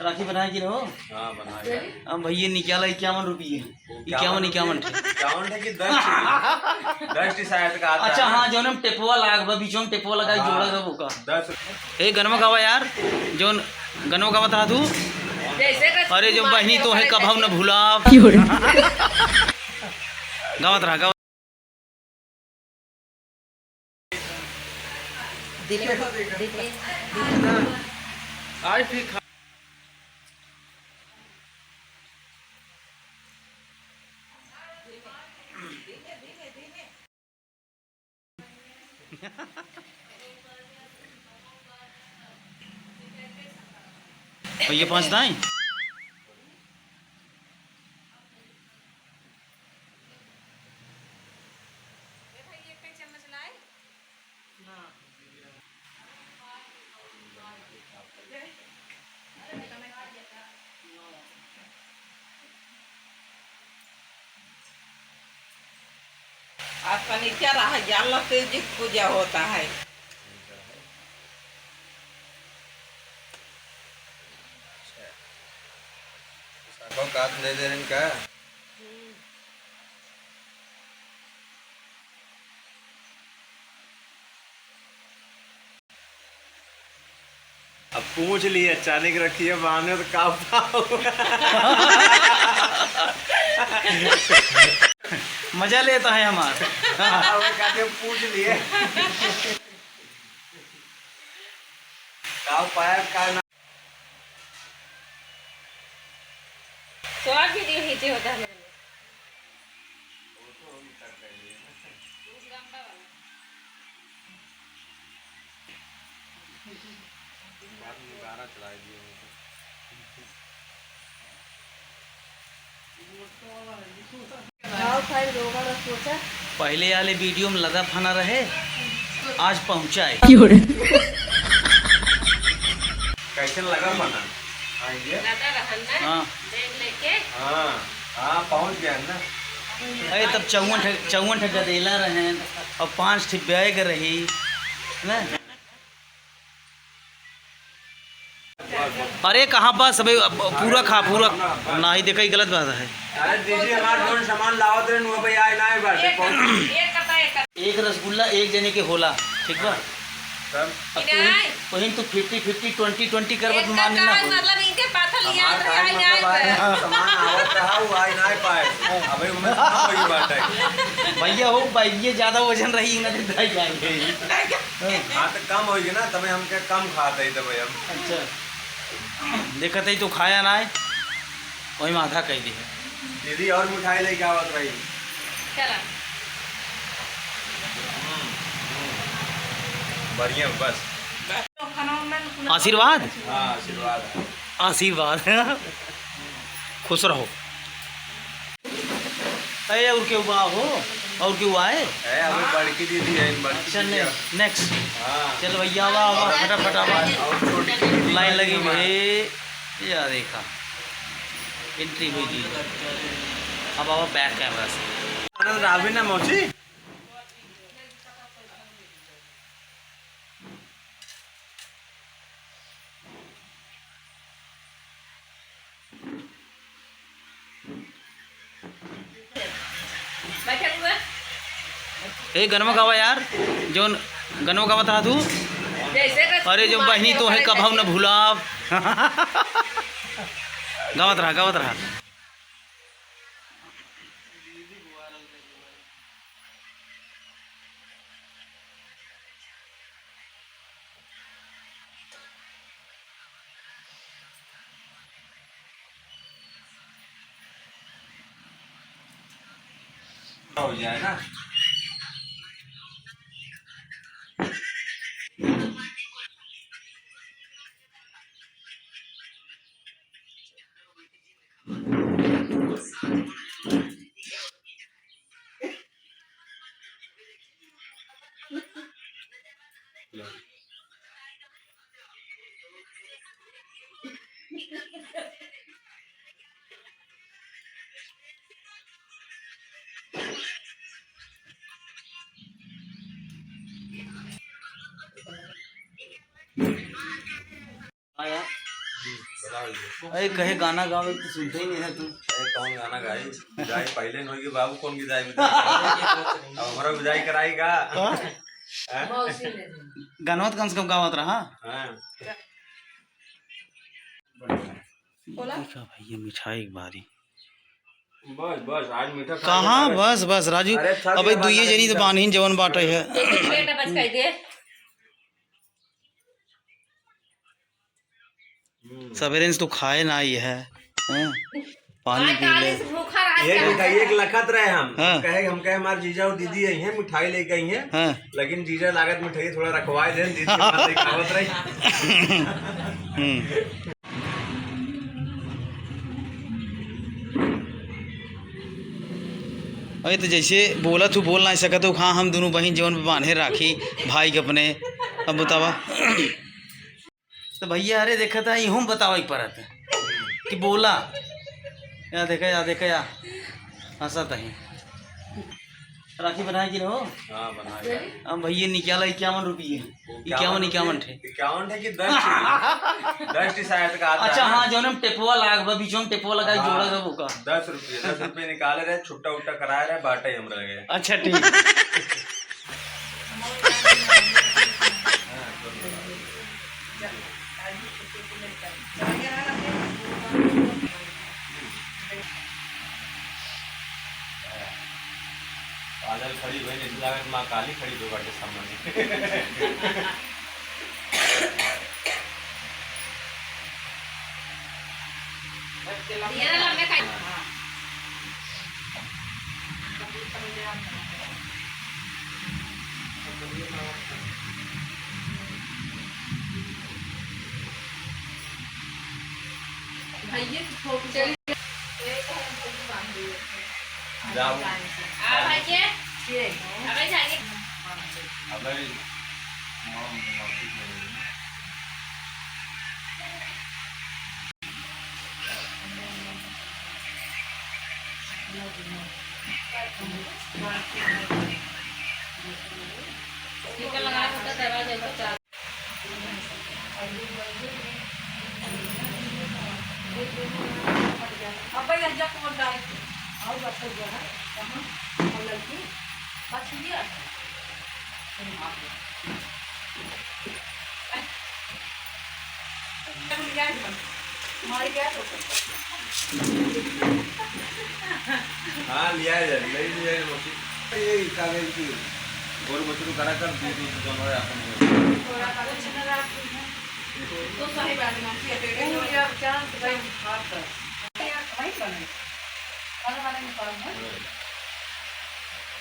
राखी बनाए कि रहो। हाँ बनाए। अब भैया निकाला 51 रुपये, 51 है कि 10 शायद का आता अच्छा है। हाँ, जो हम टेपुआ लगा बीचों में टेपुआ लगा जोड़ा का वो का 10। ए गनवा गावा यार, जो गनवा गावा था तू। अरे जो बहनी तो है कभाव न भूला गावत रहा गावत। आज ठीक भैया 5 दाएं। आज फर्नीचर रहा जाला से जी पूजा होता है। काट दे दे इनका। अब पूछ लिए अचानक रखी है बाने तो का मजा लेता है हमारा। पूछ लिए का पाया का ना। स्वाद वीडियो नीचे होता है। गाना चला दिए। पहले वाले वीडियो में लगा फना रहे, आज पहुंचा है। कैसे लगा बना? हाँ हाँ हाँ पहुंच गया ना। अरे तब 54 गदेला रहे और 5 बैग रही ना। अरे कहाँ पास अबे पूरा खा पूरा ना ही देखा ही गलत बात है। अरे दीदी हमारे जो सामान लावत रहे वो भैया ना ही बात है। एक रसगुल्ला एक जने के होला, ठीक बा। तब वही तो 50-50 20-20 करबत मान ना हो। मतलब इनके पाथल याद हमारा आई मतलब सामान आवत रहा वो आई ना पाए। अबे उम्र ना वही बात है। भैया हो भाई ये ज्यादा वजन रही ना तो ढाई जाएंगे। हाँ तो कम होगी ना तब हम के कम खाते ही तब हम। अच्छा देखते ही तो खाया ना है वही में आधा कह दी। दीदी और मिठाई लेके आवत रही। चला बढ़िया बस। आशीर्वाद हाँ आशीर्वाद है। आशीर्वाद खुश रहो। अरे और क्यों बा हो और क्यों आए? अभी बड़की दीदी है बड़की। चल नेक्स्ट। हाँ चल भैया वाह फटाफट और छोटी दीदी लाइन लगी भाई। या देखा एंट्री हुई थी। अब आवा बैक कैमरा से। रावी ना मौसी। ए गनवा गावा यार, जो गनवा गावा था तू। अरे जो बहनी तो है कभाव न भूला गावत रहा गावत रहा। हो जाए ना। अरे कहे गाना गावे तो सुनते ही नहीं है तू। अरे कौन गाना गाई विदाई पहले नहीं कि बाबू कौन विदाई अब हमारा विदाई कराएगा। गाना तो कम से कम गावत रहा। देखा भाई ये मिठाई एक बारी बस बस आज मीठा कहाँ बस बस राजू अबे दुइये जनी तो बानहीन जवन बाटे है। सवेरे से तो खाए ना ही है पानी पी ले। एक लखत रहे हम कहे हमारे जीजा और दीदी आई हैं मिठाई लेके आई हैं लेकिन जीजा लागत मिठाई थोड़ा रखवाए दे दीदी खावत रही। अरे तो जैसे बोला तू बोल नहीं सका तो हाँ हम दोनों बहन जीवन पे बांधे राखी भाई के अपने। अब बतावा तो भैया अरे देखा था यूँ बतावा एक परत कि बोला या देखा या हंसत है राखी बनाए कि रहो। हाँ बना अब भैया निकाला 51 रुपये 51 थे 51 है कि 10 शायद का आता अच्छा है। हाँ जो हम टेपुआ लगा बीचों में टेपुआ लगा जोड़ा था वो का 10 रुपये निकाले रहे छुट्टा उट्टा कराए रहे बाटे हम रह गए। अच्छा ठीक बादल खड़ी हुई नहीं लागत माँ काली खड़ी हुई बाटे सामने। हाँ लिया है ले लिया है मछली ये कागज की और मछली करा कर दे दो तो दोनों अपन तो सही बात है कि टेढ़े हो या क्या भाई हाथ कर भाई बने खाना वाले में काम है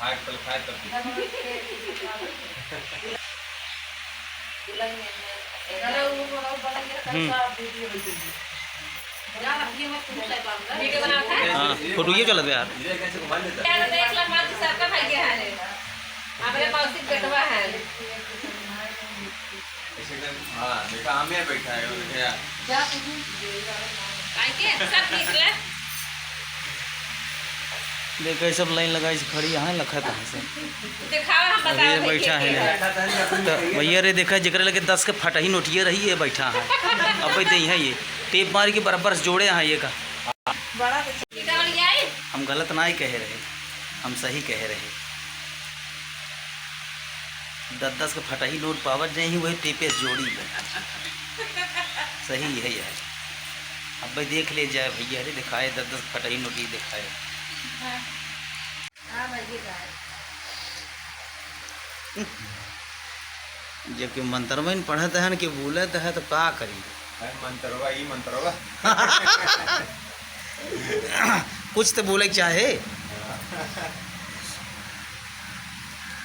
हाथ पर खाए तब अरे वो बड़ा के कैसा वीडियो भेजेंगे यार ये मत वीडियो बनाता है। हाँ फोटो ये चलत यार ये कैसे घुमा लेता यार देख ला मां की सरका भाई के है अपने मौसी बेटवा है ऐसे कर हां देखा हमें बैठा है वो देखा यार क्या तुम काहे के सब ठीक ले देखो सब लाइन लगाई से खड़ी यहाँ लखत है से दिखावा हम बता ये बैठा है तो भैया रे देखा जरा लगे 10 के फटा ही नोटिए रही है बैठा है अब भाई दे है ये टेप मार के बराबर से जोड़े हैं ये का बड़ा निकाल गया है। हम गलत ना ही कह रहे हम सही कह रहे 10 के फटा ही नोट पावर जाए ही वही टेपे से जोड़ी है सही है यार। अब भाई देख ले जाए भैया अरे दिखाए 10 फटा ही नोट ही दिखाए जबकि मंत्र में पढ़ते हैं कि बोलते है तो का करी मंत्रवा ही मंत्रवा कुछ तो बोले चाहे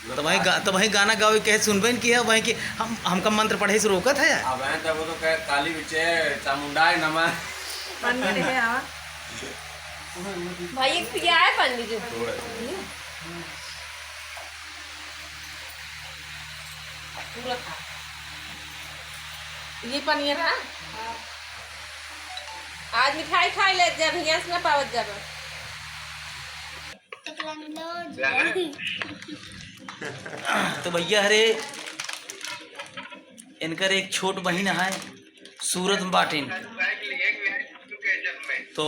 तो वही गाना गावे कहे सुनबे की है वही कि हमका मंत्र पढ़े से रोकत है यार। अब है तब वो तो कह काली बिचे चामुंडाय नमः पन्नी है हां भाई एक पिया है पन्नी जो पूरा खा ये पनीर है आज मिठाई खाई ले जब यहाँ से ना पावत जब तो भैया अरे इनकर एक छोट बहन है सूरत में बाटिन तो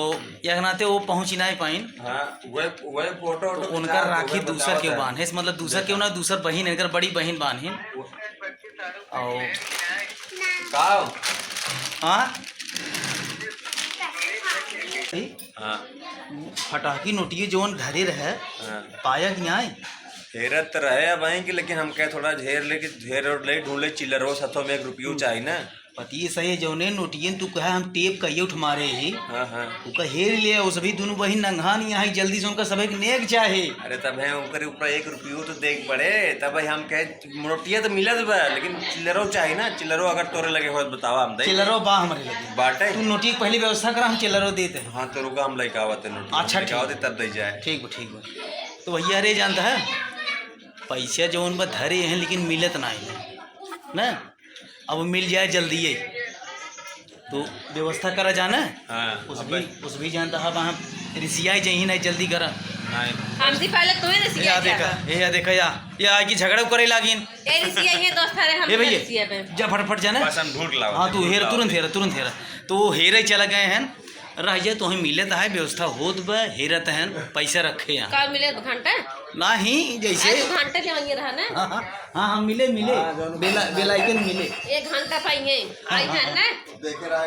या नाते वो पहुँच ही नहीं पाइन। हाँ वह फोटो तो उनकर राखी दूसर क्यों बांध है, मतलब दूसर क्यों ना, दूसर बहन इनकर बड़ी बहन बांधिन। और हाँ हाँ फटाकी नोटिए जोन घरे रहे पाया कि नहीं? हेरत तो रहे अब कि, लेकिन हम कहे थोड़ा घेर और ले ढूंढ ले चिल्लरो सथो में 1 रुपयो चाहिए ना। पति सही जौने नोटियन तू कहे हम टेप कहिए उठ मारे ही। हाँ हाँ तू कहेर ले उस भी दोनों बहन नंगा नहीं आई जल्दी से उनका सबक नेक चाहे। अरे तब है उनके ऊपर 1 रुपयो तो देख पड़े, तब हम कहे नोटिया तो मिलत बा, लेकिन चिल्लरो चाहिए ना। चिल्लरो अगर तोरे लगे हो बतावा हम दे। चिल्लरो बा हमारे लगे बाटे तू नोटी की पहली व्यवस्था करा, हम चिल्लरो देते हैं। हाँ तो रुका हम लेके आवत है नोटिया। अच्छा लेके आवत तब दे जाए। ठीक बा। तो भैया अरे जानता है पैसा जौन बा धरे हैं लेकिन मिलत नहीं ना, अब मिल जाए जल्दी ही तो व्यवस्था करा जाना। हाँ उस भी जानता है वहाँ रिसिया चाहिए नहीं जल्दी करा। हमसे पहले तुम्हें रिसिया या देखा या आगे झगड़ा करे लागिन ए रिसिया ये दोस्त है हम रिसिया पे जा फटफट जाना। बस हम ढूंढ लाओ। हाँ तू हेर तुरंत हेरा तो हेरे चला गए हैं रह जाए तो हमें मिले है व्यवस्था होत बा हेरत हैं पैसा रखे यहाँ कब मिले 2 घंटा नहीं जैसे 2 घंटे के वहीं रहा ना। हाँ मिले बेलाइकन मिले 1 घंटा पाई है आई है ना। देखे रहा